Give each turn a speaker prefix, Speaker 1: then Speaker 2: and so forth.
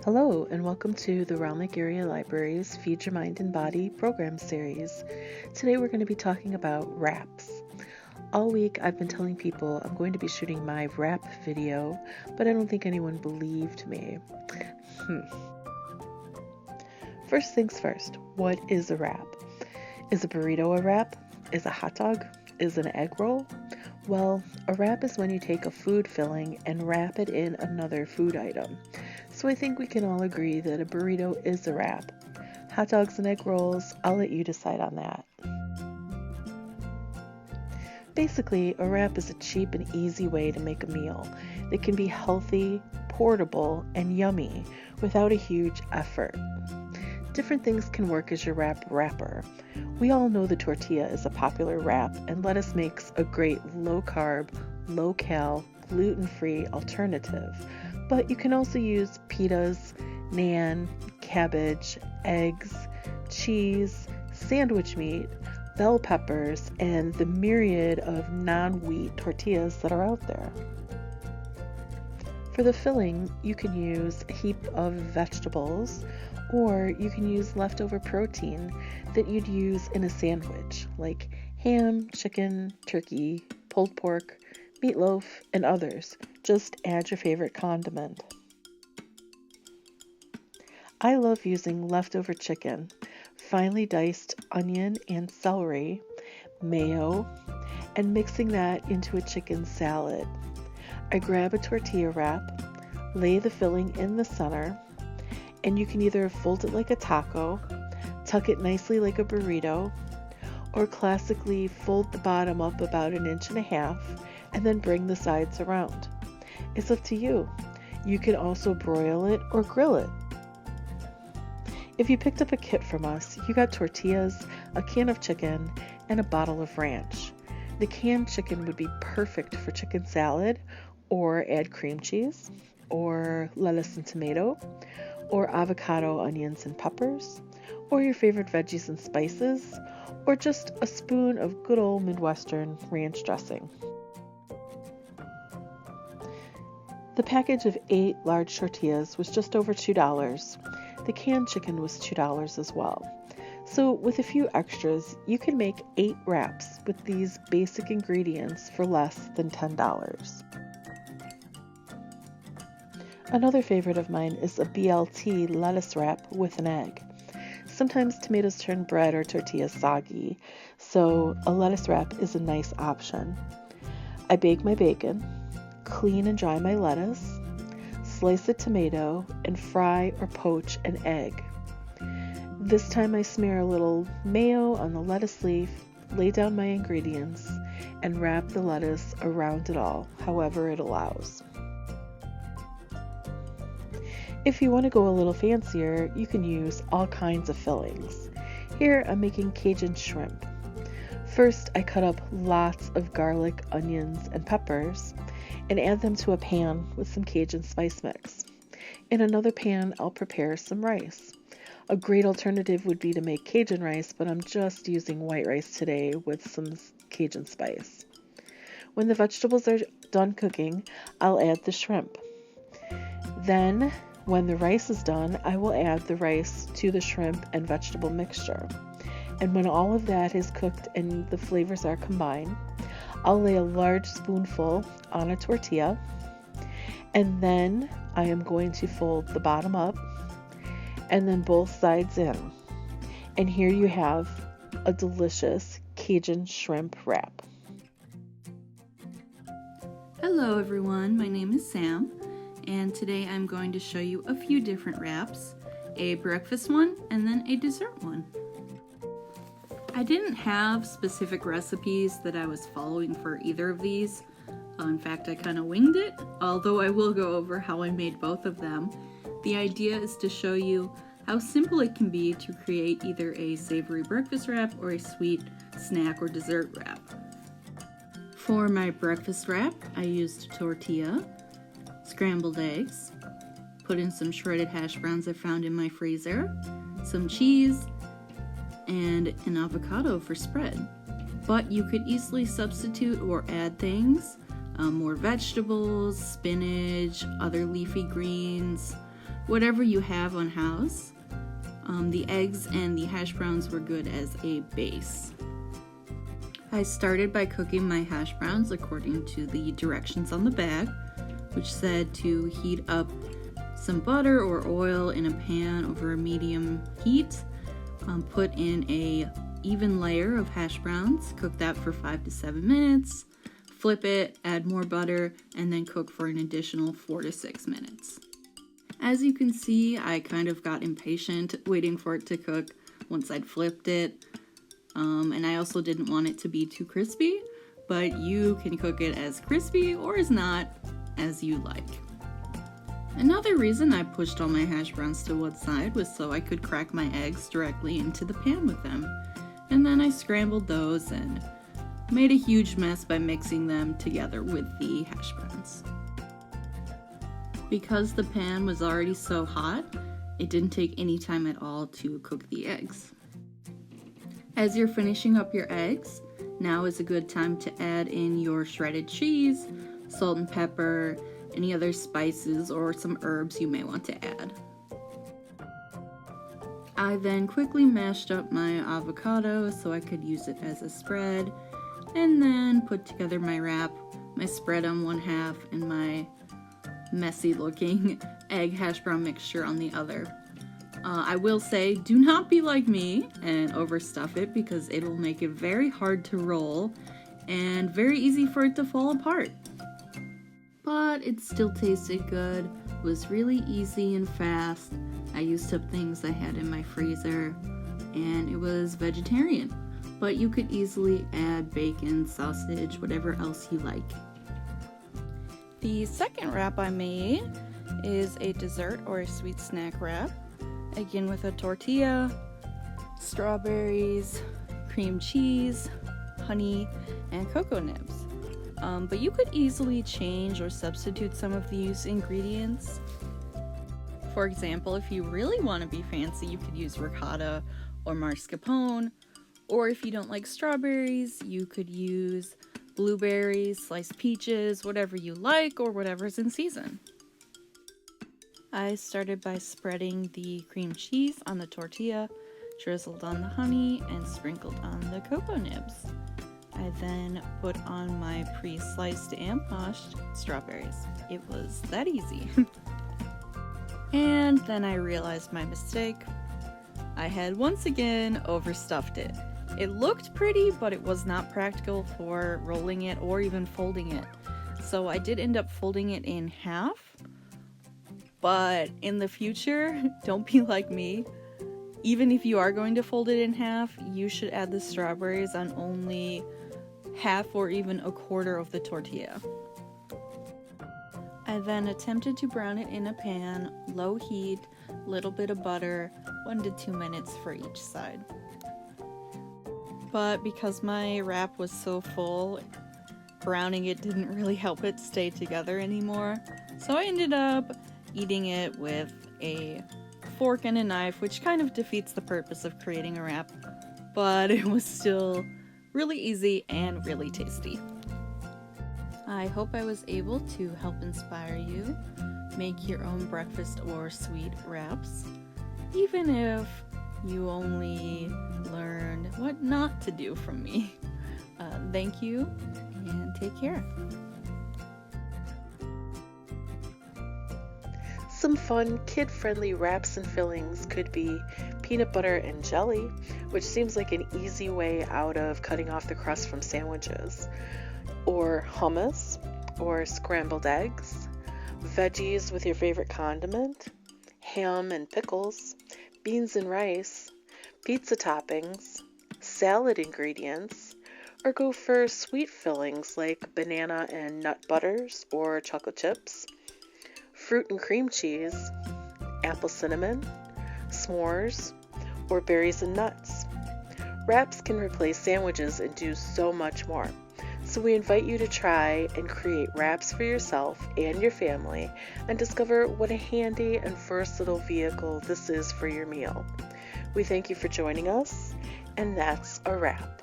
Speaker 1: Hello, and welcome to the Round Lake Area Library's Feed Your Mind and Body program series. Today we're going to be talking about wraps. All week I've been telling people I'm going to be shooting my wrap video, but I don't think anyone believed me. First things first, what is a wrap? Is a burrito a wrap? Is a hot dog? Is an egg roll? Well, a wrap is when you take a food filling and wrap it in another food item. So I think we can all agree that a burrito is a wrap. Hot dogs and egg rolls, I'll let you decide on that. Basically, a wrap is a cheap and easy way to make a meal that can be healthy, portable, and yummy without a huge effort. Different things can work as your wrapper. We all know the tortilla is a popular wrap, and lettuce makes a great low-carb, low-cal, gluten-free alternative. But you can also use pitas, naan, cabbage, eggs, cheese, sandwich meat, bell peppers, and the myriad of non-wheat tortillas that are out there. For the filling, you can use a heap of vegetables, or you can use leftover protein that you'd use in a sandwich, like ham, chicken, turkey, pulled pork, meatloaf, and others. Just add your favorite condiment. I love using leftover chicken, finely diced onion and celery, mayo, and mixing that into a chicken salad. I grab a tortilla wrap, lay the filling in the center, and you can either fold it like a taco, tuck it nicely like a burrito, or classically fold the bottom up about 1.5 inches and then bring the sides around. It's up to you. You can also broil it or grill it. If you picked up a kit from us, you got tortillas, a can of chicken, and a bottle of ranch. The canned chicken would be perfect for chicken salad, or add cream cheese, or lettuce and tomato, or avocado, onions, and peppers, or your favorite veggies and spices, or just a spoon of good old Midwestern ranch dressing. The package of 8 large tortillas was just over $2. The canned chicken was $2 as well. So with a few extras, you can make 8 wraps with these basic ingredients for less than $10. Another favorite of mine is a BLT lettuce wrap with an egg. Sometimes tomatoes turn bread or tortillas soggy, so a lettuce wrap is a nice option. I bake my bacon, clean and dry my lettuce, slice a tomato, and fry or poach an egg. This time I smear a little mayo on the lettuce leaf, lay down my ingredients, and wrap the lettuce around it all, however it allows. If you want to go a little fancier, you can use all kinds of fillings. Here I'm making Cajun shrimp. First, I cut up lots of garlic, onions, and peppers and add them to a pan with some Cajun spice mix. In another pan, I'll prepare some rice. A great alternative would be to make Cajun rice, but I'm just using white rice today with some Cajun spice. When the vegetables are done cooking, I'll add the shrimp. Then, when the rice is done, I will add the rice to the shrimp and vegetable mixture. And when all of that is cooked and the flavors are combined, I'll lay a large spoonful on a tortilla, and then I am going to fold the bottom up and then both sides in. And here you have a delicious Cajun shrimp wrap.
Speaker 2: Hello everyone, my name is Sam, and today I'm going to show you a few different wraps, a breakfast one and then a dessert one. I didn't have specific recipes that I was following for either of these. In fact, I kind of winged it, although I will go over how I made both of them. The idea is to show you how simple it can be to create either a savory breakfast wrap or a sweet snack or dessert wrap. For my breakfast wrap, I used tortilla, scrambled eggs, put in some shredded hash browns I found in my freezer, some cheese, and an avocado for spread. But you could easily substitute or add things, more vegetables, spinach, other leafy greens, whatever you have on house. The eggs and the hash browns were good as a base. I started by cooking my hash browns according to the directions on the bag, which said to heat up some butter or oil in a pan over a medium heat, put in a even layer of hash browns, cook that for 5 to 7 minutes, flip it, add more butter, and then cook for an additional 4 to 6 minutes. As you can see, I kind of got impatient waiting for it to cook once I'd flipped it, and I also didn't want it to be too crispy, but you can cook it as crispy or as not, as you like. Another reason I pushed all my hash browns to one side was so I could crack my eggs directly into the pan with them, and then I scrambled those and made a huge mess by mixing them together with the hash browns. Because the pan was already so hot, it didn't take any time at all to cook the eggs. As you're finishing up your eggs, now is a good time to add in your shredded cheese, salt and pepper, any other spices or some herbs you may want to add. I then quickly mashed up my avocado so I could use it as a spread, and then put together my wrap, my spread on one half, and my messy looking egg hash brown mixture on the other. I will say, do not be like me and overstuff it, because it'll make it very hard to roll and very easy for it to fall apart. But it still tasted good, was really easy and fast. I used up things I had in my freezer, and it was vegetarian, but you could easily add bacon, sausage, whatever else you like. The second wrap I made is a dessert or a sweet snack wrap, again with a tortilla, strawberries, cream cheese, honey, and cocoa nibs. But you could easily change or substitute some of these ingredients. For example, if you really want to be fancy, you could use ricotta or mascarpone, or if you don't like strawberries, you could use blueberries, sliced peaches, whatever you like or whatever's in season. I started by spreading the cream cheese on the tortilla, drizzled on the honey, and sprinkled on the cocoa nibs. I then put on my pre-sliced and mashed strawberries. It was that easy. And then I realized my mistake. I had once again overstuffed it. It looked pretty, but it was not practical for rolling it or even folding it. So I did end up folding it in half. But in the future, don't be like me. Even if you are going to fold it in half, you should add the strawberries on only half or even a quarter of the tortilla. I then attempted to brown it in a pan, low heat, little bit of butter, 1 to 2 minutes for each side. But because my wrap was so full, browning it didn't really help it stay together anymore. So I ended up eating it with a fork and a knife, which kind of defeats the purpose of creating a wrap, but it was still really easy and really tasty. I hope I was able to help inspire you make your own breakfast or sweet wraps, even if you only learned what not to do from me. Thank you, and take care.
Speaker 1: Some fun, kid-friendly wraps and fillings could be peanut butter and jelly, which seems like an easy way out of cutting off the crust from sandwiches, or hummus, or scrambled eggs, veggies with your favorite condiment, ham and pickles, beans and rice, pizza toppings, salad ingredients, or go for sweet fillings like banana and nut butters or chocolate chips, fruit and cream cheese, apple cinnamon, s'mores, or berries and nuts. Wraps can replace sandwiches and do so much more. So we invite you to try and create wraps for yourself and your family and discover what a handy and versatile vehicle this is for your meal. We thank you for joining us, and that's a wrap.